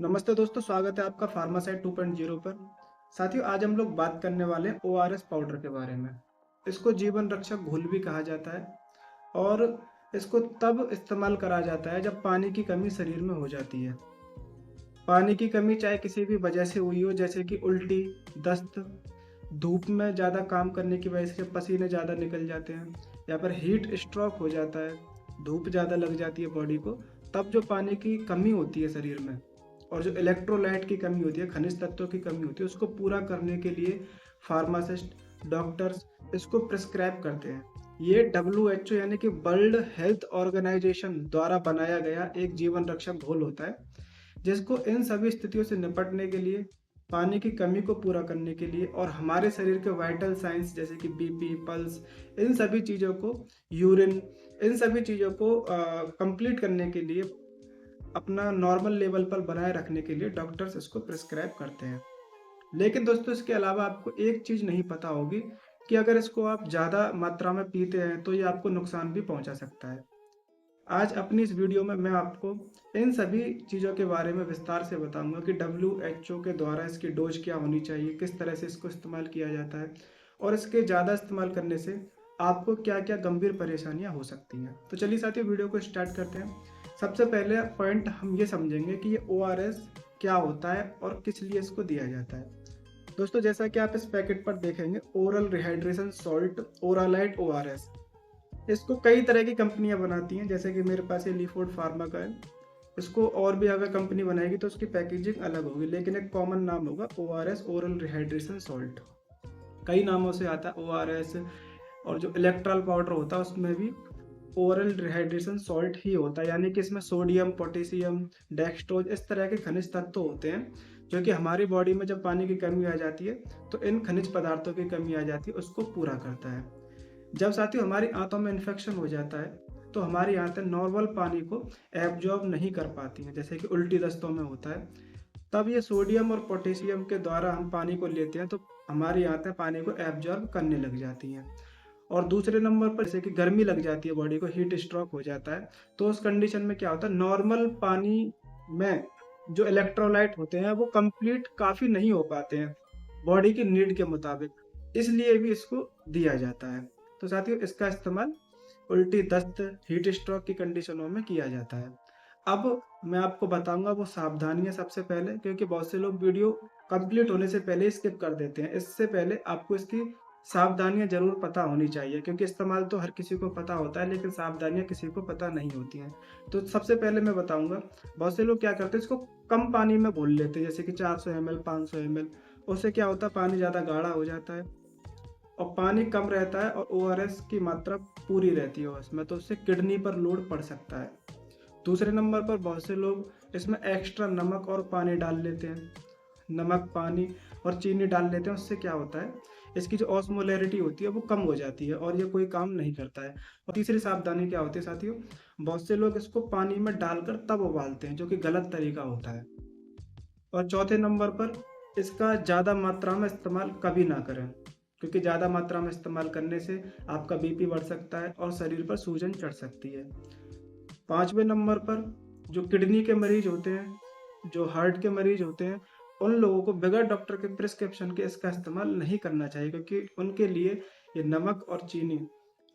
नमस्ते दोस्तों, स्वागत है आपका फार्मासाइट 2.0 पर। साथियों, आज हम लोग बात करने वाले हैं ओआरएस पाउडर के बारे में। इसको जीवन रक्षक घोल भी कहा जाता है और इसको तब इस्तेमाल करा जाता है जब पानी की कमी शरीर में हो जाती है। पानी की कमी चाहे किसी भी वजह से हुई हो, जैसे कि उल्टी, दस्त, धूप में ज़्यादा काम करने की वजह से पसीने ज़्यादा निकल जाते हैं, या फिर हीट स्ट्रोक हो जाता है, धूप ज़्यादा लग जाती है बॉडी को, तब जो पानी की कमी होती है शरीर में और जो इलेक्ट्रोलाइट की कमी होती है, खनिज तत्वों की कमी होती है, उसको पूरा करने के लिए फार्मासिस्ट, डॉक्टर्स इसको प्रिस्क्राइब करते हैं। ये WHO यानी कि वर्ल्ड हेल्थ ऑर्गेनाइजेशन द्वारा बनाया गया एक जीवन रक्षक घोल होता है, जिसको इन सभी स्थितियों से निपटने के लिए, पानी की कमी को पूरा करने के लिए और हमारे शरीर के वाइटल साइंस जैसे कि बीपी, पल्स, इन सभी चीज़ों को, यूरिन, इन सभी चीज़ों को कंप्लीट करने के लिए, अपना नॉर्मल लेवल पर बनाए रखने के लिए डॉक्टर्स इसको प्रिस्क्राइब करते हैं। लेकिन दोस्तों, इसके अलावा आपको एक चीज़ नहीं पता होगी कि अगर इसको आप ज़्यादा मात्रा में पीते हैं तो ये आपको नुकसान भी पहुंचा सकता है। आज अपनी इस वीडियो में मैं आपको इन सभी चीज़ों के बारे में विस्तार से बताऊंगा कि WHO के द्वारा इसकी डोज क्या होनी चाहिए, किस तरह से इसको इस्तेमाल किया जाता है और इसके ज़्यादा इस्तेमाल करने से आपको क्या क्या गंभीर परेशानियां हो सकती हैं। तो चलिए साथियों, वीडियो को स्टार्ट करते हैं। सबसे पहले पॉइंट हम ये समझेंगे कि ये ORS क्या होता है और किस लिए इसको दिया जाता है। दोस्तों, जैसा कि आप इस पैकेट पर देखेंगे, ओरल रिहाइड्रेशन सॉल्ट ओरालाइट ORS, इसको कई तरह की कंपनियां बनाती हैं, जैसे कि मेरे पास ये लीफोर्ड फार्मा का है। इसको और भी अगर कंपनी बनाएगी तो उसकी पैकेजिंग अलग होगी, लेकिन एक कॉमन नाम होगा ORS, ओरल रिहाइड्रेशन सॉल्ट। कई नामों से आता है ORS। और जो इलेक्ट्रॉल पाउडर होता है उसमें भी ओरल रिहाइड्रेशन सॉल्ट ही होता है, यानी कि इसमें सोडियम, पोटेशियम, डेक्सट्रोज, इस तरह के खनिज तत्व होते हैं जो कि हमारी बॉडी में जब पानी की कमी आ जाती है तो इन खनिज पदार्थों की कमी आ जाती है, उसको पूरा करता है। जब साथियों हमारी आंतों में इन्फेक्शन हो जाता है तो हमारी आंतें नॉर्मल पानी को एब्जॉर्ब नहीं कर पाती हैं, जैसे कि उल्टी दस्तों में होता है। तब ये सोडियम और पोटेशियम के द्वारा हम पानी को लेते हैं तो हमारी आंतें पानी को एब्जॉर्ब करने लग जाती हैं। और दूसरे नंबर पर जैसे कि गर्मी लग जाती है, बॉडी को हीट स्ट्रोक हो जाता है, तो उस कंडीशन में क्या होता है, नॉर्मल पानी में जो इलेक्ट्रोलाइट होते हैं वो कंप्लीट काफ़ी नहीं हो पाते हैं बॉडी की नीड के मुताबिक, इसलिए भी इसको दिया जाता है। तो साथियों, इसका इस्तेमाल उल्टी, दस्त, हीट स्ट्रोक की कंडीशनों में किया जाता है। अब मैं आपको बताऊंगा वो सावधानियां सबसे पहले, क्योंकि बहुत से लोग वीडियो कंप्लीट होने से पहले स्किप कर देते हैं। इससे पहले आपको इसकी सावधानियां जरूर पता होनी चाहिए, क्योंकि इस्तेमाल तो हर किसी को पता होता है लेकिन सावधानियां किसी को पता नहीं होती हैं। तो सबसे पहले मैं बताऊंगा, बहुत से लोग क्या करते हैं, इसको कम पानी में घोल लेते हैं, जैसे कि 400 ml, 500 ml। उससे क्या होता है, पानी ज़्यादा गाढ़ा हो जाता है और पानी कम रहता है और ORS की मात्रा पूरी रहती है उसमें, तो उससे किडनी पर लोड पड़ सकता है। दूसरे नंबर पर बहुत से लोग इसमें एक्स्ट्रा नमक और पानी डाल लेते हैं। नमक, पानी और चीनी डाल लेते हैं, उससे क्या होता है, इसकी जो ऑस्मोलैरिटी होती है वो कम हो जाती है और ये कोई काम नहीं करता है। और तीसरी सावधानी क्या होती है साथियों, बहुत से लोग इसको पानी में डालकर तब उबालते हैं, जो कि गलत तरीका होता है। और चौथे नंबर पर, इसका ज़्यादा मात्रा में इस्तेमाल कभी ना करें, क्योंकि ज़्यादा मात्रा में इस्तेमाल करने से आपका बीपी बढ़ सकता है और शरीर पर सूजन चढ़ सकती है। पाँचवें नंबर पर, जो किडनी के मरीज होते हैं, जो हार्ट के मरीज होते हैं, उन लोगों को बगैर डॉक्टर के प्रिस्क्रिप्शन के इसका इस्तेमाल नहीं करना चाहिए, क्योंकि उनके लिए ये नमक और चीनी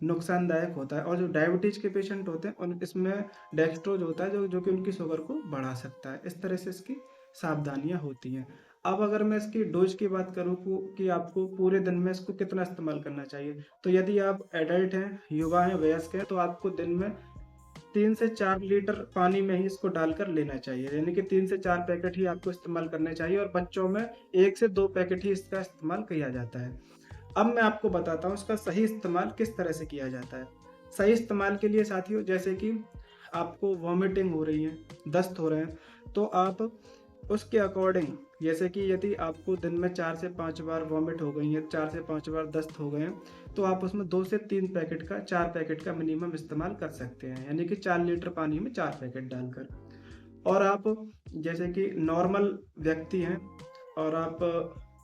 नुकसानदायक होता है। और जो डायबिटीज के पेशेंट होते हैं उन इसमें डेक्सट्रोज होता है, जो जो कि उनकी शुगर को बढ़ा सकता है। इस तरह से इसकी सावधानियां होती हैं। अब अगर मैं इसकी डोज की बात करूँ कि आपको पूरे दिन में इसको कितना इस्तेमाल करना चाहिए, तो यदि आप एडल्ट हैं, युवा हैं, वयस्क हैं, तो आपको दिन में 3 से 4 लीटर पानी में ही इसको डालकर लेना चाहिए, यानी कि 3 से 4 पैकेट ही आपको इस्तेमाल करने चाहिए और बच्चों में 1 से 2 पैकेट ही इसका इस्तेमाल किया जाता है। अब मैं आपको बताता हूँ इसका सही इस्तेमाल किस तरह से किया जाता है। सही इस्तेमाल के लिए साथियों, जैसे कि आपको वॉमिटिंग हो रही है, दस्त हो रहे हैं, तो आप उसके अकॉर्डिंग, जैसे कि यदि आपको दिन में 4 से 5 बार वॉमिट हो गई है, 4 से 5 बार दस्त हो गए हैं, तो आप उसमें 2 से 3 पैकेट का, 4 पैकेट का मिनिमम इस्तेमाल कर सकते हैं, यानी कि 4 लीटर पानी में 4 पैकेट डालकर। और आप जैसे कि नॉर्मल व्यक्ति हैं और आप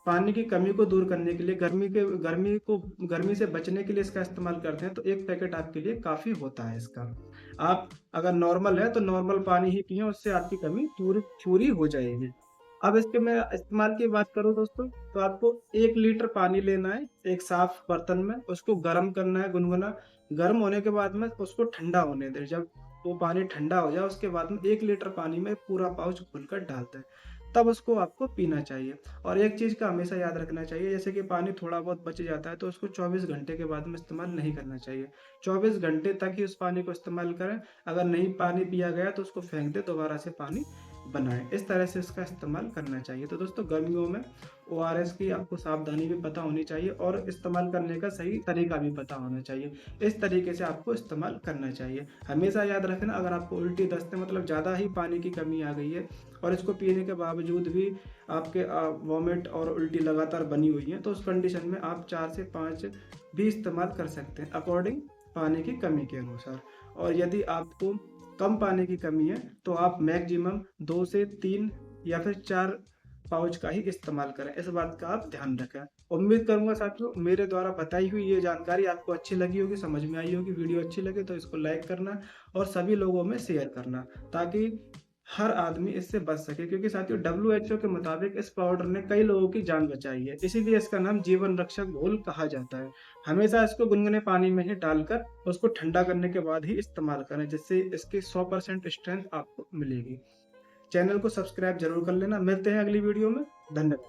पानी की कमी को दूर करने के लिए, गर्मी से बचने के लिए इसका इस्तेमाल करते हैं, तो 1 पैकेट आपके लिए काफ़ी होता है इसका। आप अगर नॉर्मल है तो नॉर्मल पानी ही पिएं, उससे आपकी कमी पूरी पूरी हो जाएगी। अब इसके मैं इस्तेमाल की बात करूँ दोस्तों, तो आपको 1 लीटर पानी लेना है एक साफ बर्तन में, उसको गर्म करना है गुनगुना। गर्म होने के बाद में उसको ठंडा होने दें। जब वो पानी ठंडा हो जाए उसके बाद में 1 लीटर पानी में पूरा पाउच घोलकर डाल दें। तब उसको आपको पीना चाहिए। और एक चीज़ का हमेशा याद रखना चाहिए, जैसे कि पानी थोड़ा बहुत बच जाता है तो उसको 24 घंटे के बाद में इस्तेमाल नहीं करना चाहिए। 24 घंटे तक ही उस पानी को इस्तेमाल करें। अगर नहीं पानी पिया गया तो उसको फेंक दें, दोबारा से पानी बनाएं। इस तरह से इसका इस्तेमाल करना चाहिए। तो दोस्तों गर्मियों में ओआरएस की आपको सावधानी भी पता होनी चाहिए और इस्तेमाल करने का सही तरीका भी पता होना चाहिए। इस तरीके से आपको इस्तेमाल करना चाहिए। हमेशा याद रखना, अगर आपको उल्टी दस्त मतलब ज़्यादा ही पानी की कमी आ गई है और इसको पीने के बावजूद भी आपके वॉमिट और उल्टी लगातार बनी हुई है, तो उस कंडीशन में आप 4 से 5 भी इस्तेमाल कर सकते हैं अकॉर्डिंग पानी की कमी के अनुसार। और यदि आपको कम पानी की कमी है तो आप मैक्सिमम 2 से 3 या फिर 4 पाउच का ही इस्तेमाल करें। इस बात का आप ध्यान रखें। उम्मीद करूंगा साथियों मेरे द्वारा बताई हुई ये जानकारी आपको अच्छी लगी होगी, समझ में आई होगी। वीडियो अच्छी लगे तो इसको लाइक करना और सभी लोगों में शेयर करना, ताकि हर आदमी इससे बच सके। क्योंकि साथियों WHO के मुताबिक इस पाउडर ने कई लोगों की जान बचाई है, इसीलिए इसका नाम जीवन रक्षक घोल कहा जाता है। हमेशा इसको गुनगुने पानी में ही डालकर उसको ठंडा करने के बाद ही इस्तेमाल करें, जिससे इसकी 100% स्ट्रेंथ आपको मिलेगी। चैनल को सब्सक्राइब जरूर कर लेना। मिलते हैं अगली वीडियो में। धन्यवाद।